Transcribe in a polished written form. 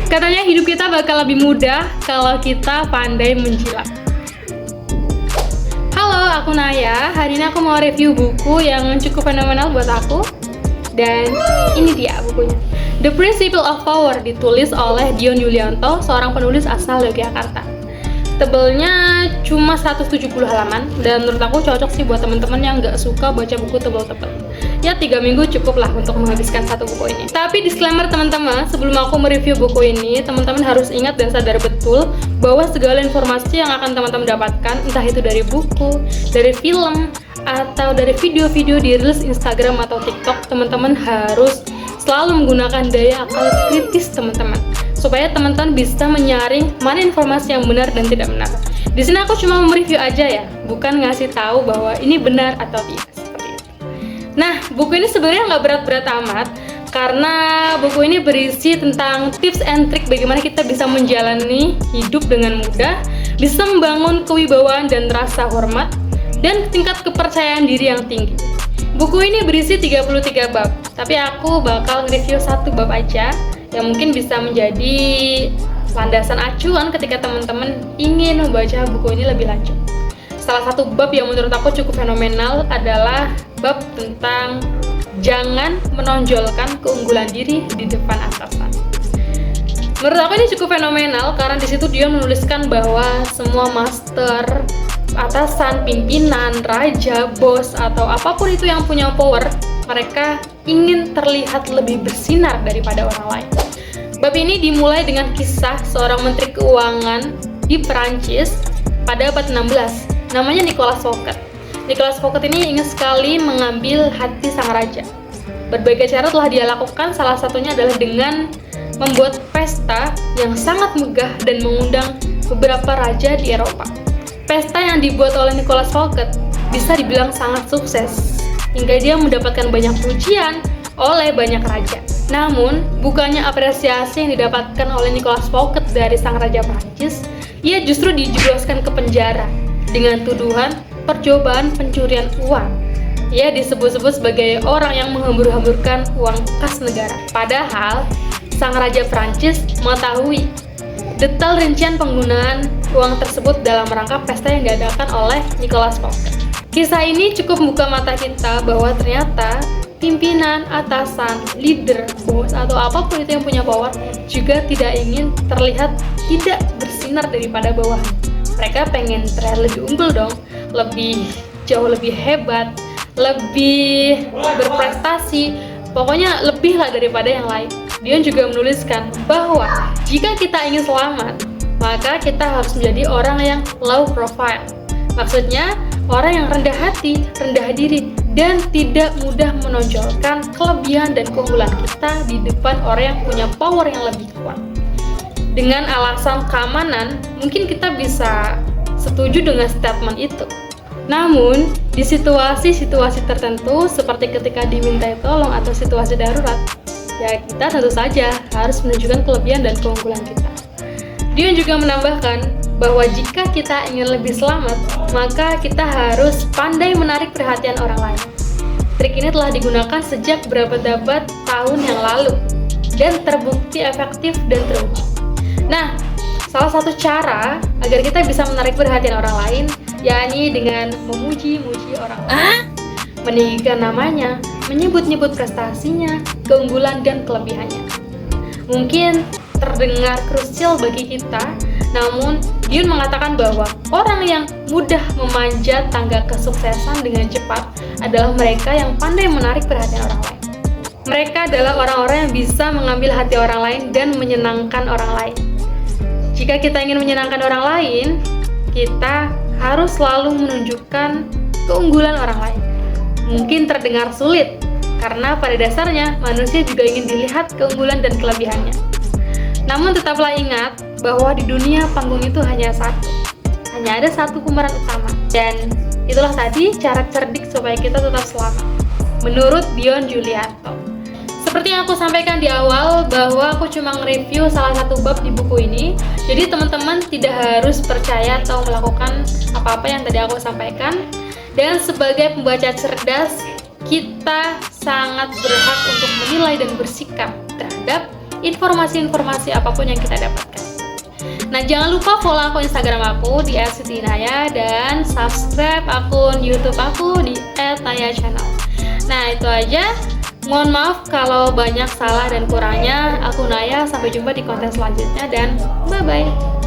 Katanya hidup kita bakal lebih mudah kalau kita pandai menjilat. Halo, aku Naya. Hari ini aku mau review buku yang cukup fenomenal buat aku. Dan ini dia bukunya. The Principle of Power, ditulis oleh Dion Yulianto, seorang penulis asal Yogyakarta. Tebelnya cuma 170 halaman, dan menurut aku cocok sih buat teman-teman yang nggak suka baca buku tebel-tebel. Ya 3 minggu cukup lah untuk menghabiskan satu buku ini. Tapi disclaimer teman-teman, sebelum aku mereview buku ini, teman-teman harus ingat dan sadar betul bahwa segala informasi yang akan teman-teman dapatkan, entah itu dari buku, dari film, atau dari video-video di Reels Instagram atau TikTok, teman-teman harus selalu menggunakan daya akal kritis teman-teman, supaya teman-teman bisa menyaring mana informasi yang benar dan tidak benar. Di sini aku cuma mereview aja ya, bukan ngasih tahu bahwa ini benar atau tidak seperti itu. Nah, buku ini sebenarnya nggak berat-berat amat, karena buku ini berisi tentang tips and trik bagaimana kita bisa menjalani hidup dengan mudah, bisa membangun kewibawaan dan rasa hormat, dan tingkat kepercayaan diri yang tinggi. Buku ini berisi 33 bab, tapi aku bakal nge-review satu bab aja yang mungkin bisa menjadi landasan acuan ketika teman-teman ingin membaca buku ini lebih lanjut. Salah satu bab yang menurut aku cukup fenomenal adalah bab tentang jangan menonjolkan keunggulan diri di depan atasan. Menurut aku ini cukup fenomenal karena di situ dia menuliskan bahwa semua master, atasan, pimpinan, raja, bos, atau apapun itu yang punya power, mereka ingin terlihat lebih bersinar daripada orang lain. Bab ini dimulai dengan kisah seorang menteri keuangan di Perancis pada abad 16, namanya Nicolas Fouquet. Nicolas Fouquet ini ingin sekali mengambil hati sang raja. Berbagai cara telah dia lakukan, salah satunya adalah dengan membuat pesta yang sangat megah dan mengundang beberapa raja di Eropa. Pesta yang dibuat oleh Nicolas Fouquet bisa dibilang sangat sukses, hingga dia mendapatkan banyak pujian oleh banyak raja. Namun, bukannya apresiasi yang didapatkan oleh Nicolas Fouquet dari sang raja Prancis, ia justru dijebloskan ke penjara dengan tuduhan percobaan pencurian uang. Ia disebut-sebut sebagai orang yang menghambur-hamburkan uang kas negara. Padahal, sang raja Prancis mengetahui detail rincian penggunaan uang tersebut dalam rangka pesta yang diadakan oleh Nicolas Fouquet. Kisah ini cukup membuka mata kita bahwa ternyata pimpinan, atasan, leader, bos, atau apapun itu yang punya power juga tidak ingin terlihat tidak bersinar daripada bawahan. Mereka pengen terlihat lebih unggul dong, jauh lebih hebat, lebih berprestasi, pokoknya lebih lah daripada yang lain. Dion juga menuliskan bahwa jika kita ingin selamat, maka kita harus menjadi orang yang low profile. Maksudnya, orang yang rendah hati, rendah diri, dan tidak mudah menonjolkan kelebihan dan keunggulan kita di depan orang yang punya power yang lebih kuat. Dengan alasan keamanan, mungkin kita bisa setuju dengan statement itu. Namun, di situasi-situasi tertentu, seperti ketika dimintai tolong atau situasi darurat, ya kita tentu saja harus menunjukkan kelebihan dan keunggulan kita. Dion juga menambahkan bahwa jika kita ingin lebih selamat, maka kita harus pandai menarik perhatian orang lain. Trik ini telah digunakan sejak beberapa tahun yang lalu dan terbukti efektif dan teruji. Nah, salah satu cara agar kita bisa menarik perhatian orang lain, yakni dengan memuji-muji orang lain, meninggikan namanya, menyebut-nyebut prestasinya, keunggulan dan kelebihannya. Mungkin terdengar krusial bagi kita, namun Dion mengatakan bahwa orang yang mudah memanjat tangga kesuksesan dengan cepat adalah mereka yang pandai menarik perhatian orang lain. Mereka adalah orang-orang yang bisa mengambil hati orang lain dan menyenangkan orang lain. Jika kita ingin menyenangkan orang lain, kita harus selalu menunjukkan keunggulan orang lain. Mungkin terdengar sulit, karena pada dasarnya manusia juga ingin dilihat keunggulan dan kelebihannya. Namun tetaplah ingat bahwa di dunia panggung itu hanya satu. Hanya ada satu pemeran utama. Dan itulah tadi cara cerdik supaya kita tetap selamat. Menurut Dion Yulianto. Seperti yang aku sampaikan di awal, bahwa aku cuma nge-review salah satu bab di buku ini. Jadi teman-teman tidak harus percaya atau melakukan apa-apa yang tadi aku sampaikan. Dan sebagai pembaca cerdas, kita sangat berhak untuk menilai dan bersikap terhadap informasi-informasi apapun yang kita dapatkan. Nah, jangan lupa follow akun Instagram aku di @sitinaya dan subscribe akun YouTube aku di @naya_channel. Nah, itu aja. Mohon maaf kalau banyak salah dan kurangnya. Aku Naya, sampai jumpa di konten selanjutnya dan bye-bye.